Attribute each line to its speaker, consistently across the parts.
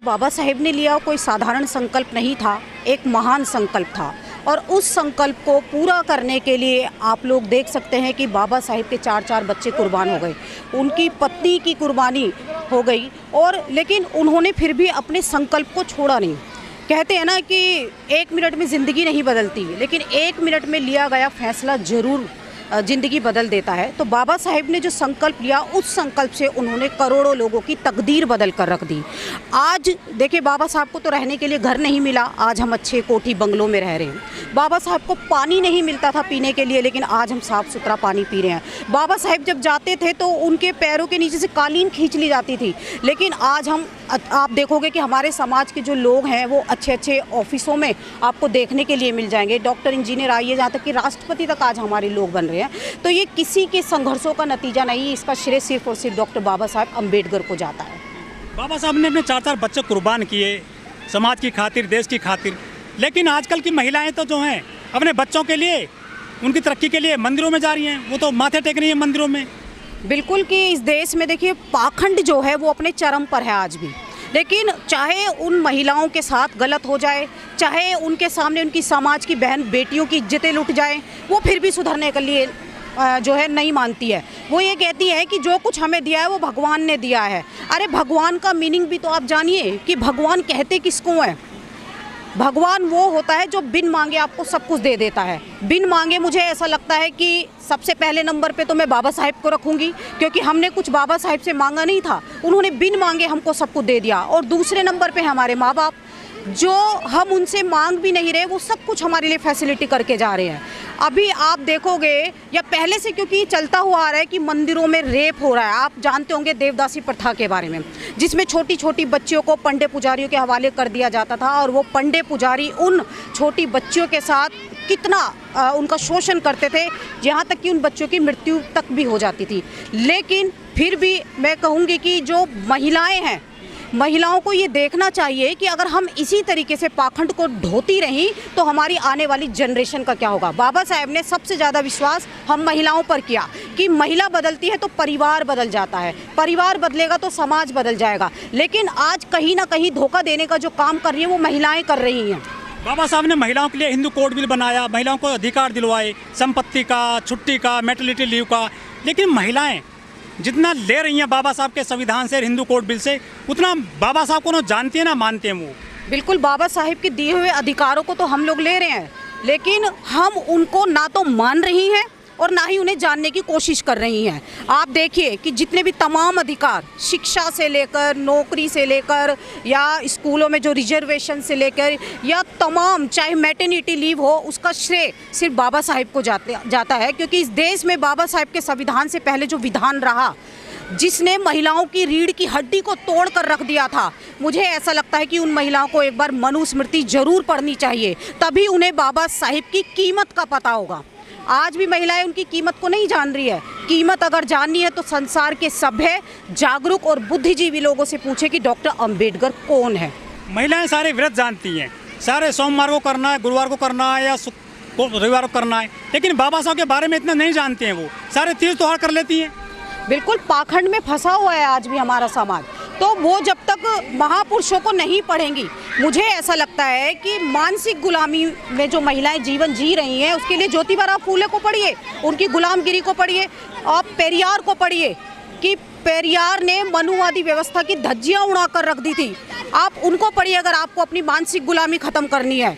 Speaker 1: बाबा साहेब ने लिया कोई साधारण संकल्प नहीं था, एक महान संकल्प था। और उस संकल्प को पूरा करने के लिए आप लोग देख सकते हैं कि बाबा साहेब के 4 बच्चे कुर्बान हो गए, उनकी पत्नी की कुर्बानी हो गई, और लेकिन उन्होंने फिर भी अपने संकल्प को छोड़ा नहीं। कहते हैं ना कि 1 मिनट में ज़िंदगी नहीं बदलती, लेकिन 1 मिनट में लिया गया फैसला ज़रूर ज़िंदगी बदल देता है। तो बाबा साहेब ने जो संकल्प लिया, उस संकल्प से उन्होंने करोड़ों लोगों की तकदीर बदल कर रख दी। आज देखिए, बाबा साहब को तो रहने के लिए घर नहीं मिला, आज हम अच्छे कोठी बंगलों में रह रहे हैं। बाबा साहब को पानी नहीं मिलता था पीने के लिए, लेकिन आज हम साफ़ सुथरा पानी पी रहे हैं। बाबा साहेब जब जाते थे तो उनके पैरों के नीचे से कालीन खींच ली जाती थी, लेकिन आज आप देखोगे कि हमारे समाज के जो लोग हैं वो अच्छे अच्छे ऑफिसों में आपको देखने के लिए मिल जाएंगे। डॉक्टर, इंजीनियर, आइए यहाँ तक कि राष्ट्रपति तक आज हमारे लोग बन रहे हैं। तो ये किसी के संघर्षों का नतीजा नहीं, इसका श्रेय सिर्फ और सिर्फ डॉक्टर बाबा साहेब अम्बेडकर को जाता है।
Speaker 2: बाबा साहब ने अपने 4 बच्चे कुर्बान किए समाज की खातिर, देश की खातिर, लेकिन आजकल की महिलाएं तो जो हैं अपने बच्चों के लिए, उनकी तरक्की के लिए मंदिरों में जा रही हैं, वो तो माथे टेक रही हैं मंदिरों में।
Speaker 1: बिल्कुल कि इस देश में देखिए, पाखंड जो है वो अपने चरम पर है आज भी। लेकिन चाहे उन महिलाओं के साथ गलत हो जाए, चाहे उनके सामने उनकी समाज की बहन बेटियों की इज्जतें लुट जाए, वो फिर भी सुधरने के लिए जो है नहीं मानती है। वो ये कहती है कि जो कुछ हमें दिया है वो भगवान ने दिया है। अरे भगवान का मीनिंग भी तो आप जानिए कि भगवान कहते किसको है। भगवान वो होता है जो बिन मांगे आपको सब कुछ दे देता है। बिन मांगे मुझे ऐसा लगता है कि सबसे पहले नंबर पे तो मैं बाबा साहेब को रखूंगी, क्योंकि हमने कुछ बाबा साहेब से मांगा नहीं था, उन्होंने बिन मांगे हमको सब कुछ दे दिया। और दूसरे नंबर पे हमारे माँ बाप, जो हम उनसे मांग भी नहीं रहे, वो सब कुछ हमारे लिए फैसिलिटी करके जा रहे हैं। अभी आप देखोगे, या पहले से क्योंकि चलता हुआ आ रहा है कि मंदिरों में रेप हो रहा है। आप जानते होंगे देवदासी प्रथा के बारे में, जिसमें छोटी छोटी बच्चियों को पंडे पुजारियों के हवाले कर दिया जाता था, और वो पंडे पुजारी उन छोटी बच्चियों के साथ कितना उनका शोषण करते थे, यहाँ तक कि उन बच्चों की मृत्यु तक भी हो जाती थी। लेकिन फिर भी मैं कहूँगी कि जो महिलाएं हैं, महिलाओं को ये देखना चाहिए कि अगर हम इसी तरीके से पाखंड को ढोती रहीं तो हमारी आने वाली जनरेशन का क्या होगा। बाबा साहेब ने सबसे ज़्यादा विश्वास हम महिलाओं पर किया कि महिला बदलती है तो परिवार बदल जाता है, परिवार बदलेगा तो समाज बदल जाएगा। लेकिन आज कहीं ना कहीं धोखा देने का जो काम कर रही है वो महिलाएं कर रही हैं।
Speaker 2: बाबा साहब ने महिलाओं के लिए हिंदू कोड बिल बनाया, महिलाओं को अधिकार दिलवाए, संपत्ति का, छुट्टी का, मैटरनिटी लीव का, लेकिन महिलाएं जितना ले रही हैं बाबा साहब के संविधान से, हिंदू कोड बिल से, उतना बाबा साहब को ना जानती है ना मानते हैं वो।
Speaker 1: बिल्कुल, बाबा साहेब के दिए हुए अधिकारों को तो हम लोग ले रहे हैं, लेकिन हम उनको ना तो मान रही हैं और ना ही उन्हें जानने की कोशिश कर रही हैं। आप देखिए कि जितने भी तमाम अधिकार, शिक्षा से लेकर, नौकरी से लेकर, या स्कूलों में जो रिजर्वेशन से लेकर, या तमाम, चाहे मैटरनिटी लीव हो, उसका श्रेय सिर्फ बाबा साहेब को जाता है। क्योंकि इस देश में बाबा साहेब के संविधान से पहले जो विधान रहा, जिसने महिलाओं की रीढ़ की हड्डी को तोड़ कर रख दिया था, मुझे ऐसा लगता है कि उन महिलाओं को एक बार मनुस्मृति जरूर पढ़नी चाहिए, तभी उन्हें बाबा साहेब की कीमत का पता होगा। आज भी महिलाएं उनकी कीमत को नहीं जान रही है। कीमत अगर जाननी है तो संसार के सभ्य, जागरूक और बुद्धिजीवी लोगों से पूछे कि डॉक्टर अम्बेडकर कौन है।
Speaker 2: महिलाएं सारे व्रत जानती हैं, सारे सोमवार को करना है, गुरुवार को करना है, या रविवार को करना है, लेकिन बाबा साहब के बारे में इतना नहीं जानते हैं। वो सारे तीर्थ त्योहार कर लेती हैं।
Speaker 1: बिल्कुल, पाखंड में फंसा हुआ है आज भी हमारा समाज। तो वो जब तक महापुरुषों को नहीं पढ़ेंगी, मुझे ऐसा लगता है कि मानसिक गुलामी में जो महिलाएं जीवन जी रही हैं, उसके लिए ज्योतिबा फूले को पढ़िए, उनकी गुलामगिरी को पढ़िए, और पेरियार को पढ़िए कि पेरियार ने मनुवादी व्यवस्था की धज्जियां उड़ा कर रख दी थी। आप उनको पढ़िए अगर आपको अपनी मानसिक गुलामी ख़त्म करनी है।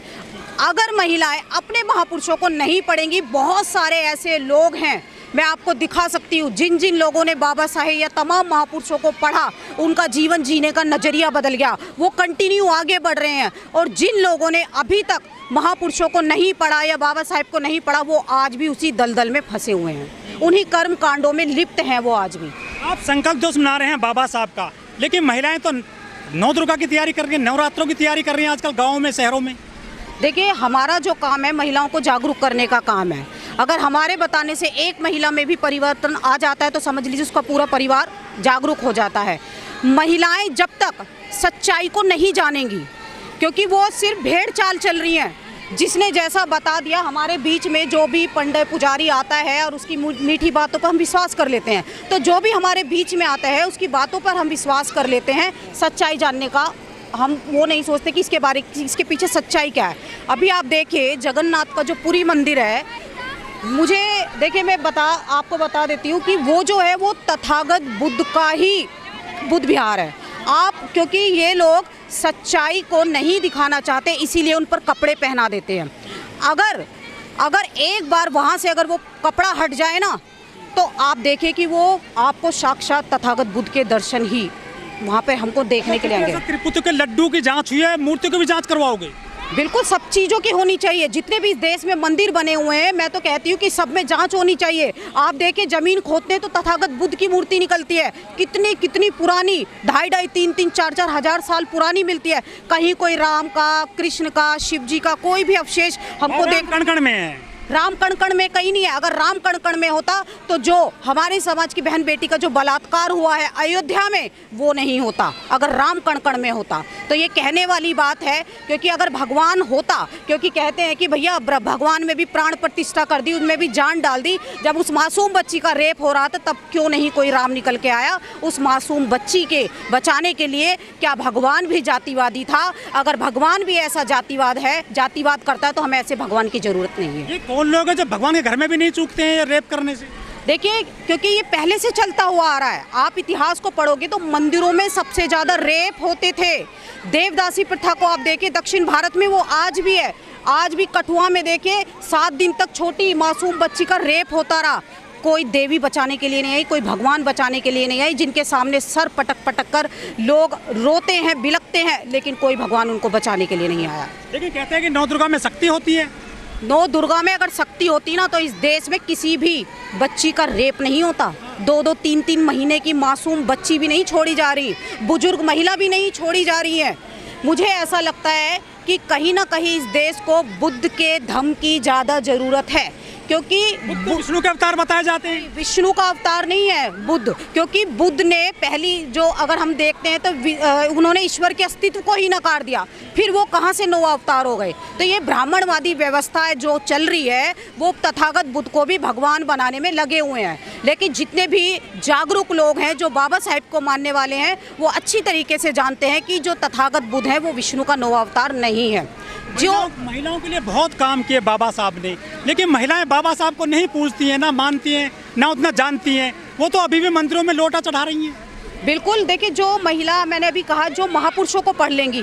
Speaker 1: अगर महिलाएं अपने महापुरुषों को नहीं पढ़ेंगी, बहुत सारे ऐसे लोग हैं, मैं आपको दिखा सकती हूँ, जिन जिन लोगों ने बाबा साहेब या तमाम महापुरुषों को पढ़ा, उनका जीवन जीने का नज़रिया बदल गया, वो कंटिन्यू आगे बढ़ रहे हैं। और जिन लोगों ने अभी तक महापुरुषों को नहीं पढ़ा या बाबा साहेब को नहीं पढ़ा, वो आज भी उसी दलदल में फंसे हुए हैं, उन्हीं कर्म कांडों में लिप्त हैं वो आज भी।
Speaker 2: आप संकल्प जो सुना रहे हैं बाबा साहब का, लेकिन महिलाएं तो नौ दुर्गा की तैयारी कर रही हैं, नवरात्रों की तैयारी कर रही हैं आजकल गाँवों में, शहरों में।
Speaker 1: देखिए, हमारा जो काम है महिलाओं को जागरूक करने का काम है। अगर हमारे बताने से एक महिला में भी परिवर्तन आ जाता है तो समझ लीजिए उसका पूरा परिवार जागरूक हो जाता है। महिलाएं जब तक सच्चाई को नहीं जानेंगी, क्योंकि वो सिर्फ भेड़ चाल चल रही हैं, जिसने जैसा बता दिया, हमारे बीच में जो भी पंडे पुजारी आता है और उसकी मीठी बातों पर हम विश्वास कर लेते हैं। तो जो भी हमारे बीच में आता है उसकी बातों पर हम विश्वास कर लेते हैं। सच्चाई जानने का हम वो नहीं सोचते कि इसके पीछे सच्चाई क्या है। अभी आप देखिए जगन्नाथ का जो पुरी मंदिर है, मुझे देखिए मैं आपको बता देती हूँ कि वो जो है वो तथागत बुद्ध का ही बुद्ध विहार है। आप क्योंकि ये लोग सच्चाई को नहीं दिखाना चाहते, इसीलिए उन पर कपड़े पहना देते हैं। अगर एक बार वहाँ से अगर वो कपड़ा हट जाए ना, तो आप देखें कि वो आपको साक्षात तथागत बुद्ध के दर्शन ही वहाँ पे हमको देखने के लिए आएंगे।
Speaker 2: त्रिपुत्र के लड्डू की जांच हुई है, मूर्ति की भी जांच करवाओगे?
Speaker 1: बिल्कुल, सब चीज़ों की होनी चाहिए। जितने भी इस देश में मंदिर बने हुए हैं, मैं तो कहती हूँ कि सब में जांच होनी चाहिए। आप देखिए ज़मीन खोदते हैं तो तथागत बुद्ध की मूर्ति निकलती है, कितनी पुरानी, 2.5, 3, 4 हज़ार साल पुरानी मिलती है। कहीं कोई राम का, कृष्ण का, शिव जी का कोई भी अवशेष हमको
Speaker 2: कण-कण में है।
Speaker 1: राम कण में कहीं नहीं है। अगर राम कण में होता तो जो हमारे समाज की बहन बेटी का जो बलात्कार हुआ है अयोध्या में, वो नहीं होता। अगर राम कण में होता तो ये कहने वाली बात है। क्योंकि अगर भगवान होता, क्योंकि कहते हैं कि भैया भगवान में भी प्राण प्रतिष्ठा कर दी, उनमें भी जान डाल दी। जब उस मासूम बच्ची का रेप हो रहा था, तब क्यों नहीं कोई राम निकल के आया उस मासूम बच्ची के बचाने के लिए? क्या भगवान भी जातिवादी था? अगर भगवान भी ऐसा जातिवाद करता है तो हमें ऐसे भगवान की जरूरत नहीं है।
Speaker 2: कौन लोग हैं जो भगवान के घर में भी नहीं चूकते हैं रेप करने से?
Speaker 1: देखिए, क्योंकि ये पहले से चलता हुआ आ रहा है। आप इतिहास को पढ़ोगे तो मंदिरों में सबसे ज़्यादा रेप होते थे। देवदासी प्रथा को आप देखिए दक्षिण भारत में, वो आज भी है। आज भी कठुआ में देखिए 7 दिन तक छोटी मासूम बच्ची का रेप होता रहा। कोई देवी बचाने के लिए नहीं आई, कोई भगवान बचाने के लिए नहीं आई, जिनके सामने सर पटक कर लोग रोते हैं, बिलखते हैं, लेकिन कोई भगवान उनको बचाने के लिए नहीं आया।
Speaker 2: लेकिन कहते हैं कि 9 दुर्गा में शक्ति होती है।
Speaker 1: 9 दुर्गा में अगर शक्ति होती ना, तो इस देश में किसी भी बच्ची का रेप नहीं होता। 2-2, 3-3 महीने की मासूम बच्ची भी नहीं छोड़ी जा रही, बुजुर्ग महिला भी नहीं छोड़ी जा रही है। मुझे ऐसा लगता है कि कहीं ना कहीं इस देश को बुद्ध के धम्म की ज़्यादा ज़रूरत है। क्योंकि
Speaker 2: विष्णु के अवतार बताए जाते हैं।
Speaker 1: विष्णु का अवतार नहीं है बुद्ध, क्योंकि बुद्ध ने पहली जो अगर हम देखते हैं तो उन्होंने ईश्वर के अस्तित्व को ही नकार दिया। फिर वो कहाँ से 9 अवतार हो गए? तो ये ब्राह्मणवादी व्यवस्था जो चल रही है, वो तथागत बुद्ध को भी भगवान बनाने में लगे हुए हैं। लेकिन जितने भी जागरूक लोग हैं, जो बाबा साहेब को मानने वाले हैं, वो अच्छी तरीके से जानते हैं कि जो तथागत बुद्ध है वो विष्णु का 9वां अवतार नहीं है। जो
Speaker 2: महिलाओं के लिए बहुत काम किए बाबा साहब ने, लेकिन महिलाएं बाबा साहब को नहीं पूजती हैं, ना मानती हैं, ना उतना जानती हैं। वो तो अभी भी मंदिरों में लोटा चढ़ा रही हैं।
Speaker 1: बिल्कुल, देखिए जो महिला, मैंने अभी कहा, जो महापुरुषों को पढ़ लेंगी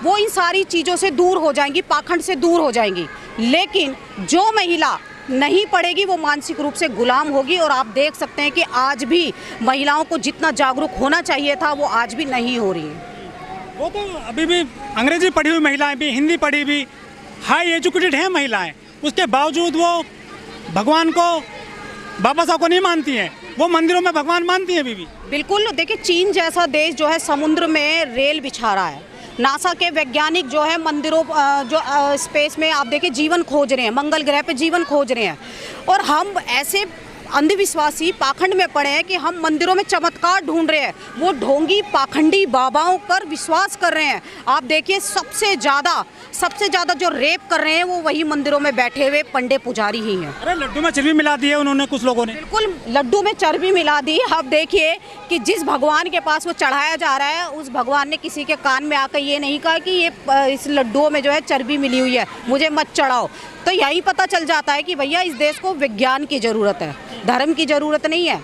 Speaker 1: वो इन सारी चीज़ों से दूर हो जाएंगी, पाखंड से दूर हो जाएंगी। लेकिन जो महिला नहीं पढ़ेगी वो मानसिक रूप से गुलाम होगी। और आप देख सकते हैं कि आज भी महिलाओं को जितना जागरूक होना चाहिए था वो आज भी नहीं हो रही है।
Speaker 2: वो तो अभी भी अंग्रेजी पढ़ी हुई महिलाएं भी, हिंदी पढ़ी हुई, हाई एजुकेटेड हैं महिलाएं, उसके बावजूद वो भगवान को, बाबा साहब को नहीं मानती हैं। वो मंदिरों में भगवान मानती हैं अभी भी।
Speaker 1: बिल्कुल, देखिए चीन जैसा देश जो है समुद्र में रेल बिछा रहा है। नासा के वैज्ञानिक जो है मंदिरों स्पेस में आप देखिए जीवन खोज रहे हैं, मंगल ग्रह पे जीवन खोज रहे हैं। और हम ऐसे अंधविश्वासी पाखंड में पड़े हैं कि हम मंदिरों में चमत्कार ढूंढ रहे हैं। वो ढोंगी पाखंडी बाबाओं पर विश्वास कर रहे हैं। आप देखिए सबसे ज़्यादा जो रेप कर रहे हैं वो वही मंदिरों में बैठे हुए पंडे पुजारी ही हैं।
Speaker 2: अरे लड्डू में चर्बी मिला दी है उन्होंने, कुछ लोगों ने।
Speaker 1: बिल्कुल, लड्डू में चर्बी मिला दी। आप देखिए कि जिस भगवान के पास वो चढ़ाया जा रहा है, उस भगवान ने किसी के कान में आकर ये नहीं कहा कि ये इस लड्डुओं में जो है चर्बी मिली हुई है, मुझे मत चढ़ाओ। तो यही पता चल जाता है कि भैया इस देश को विज्ञान की ज़रूरत है, धर्म की ज़रूरत नहीं है।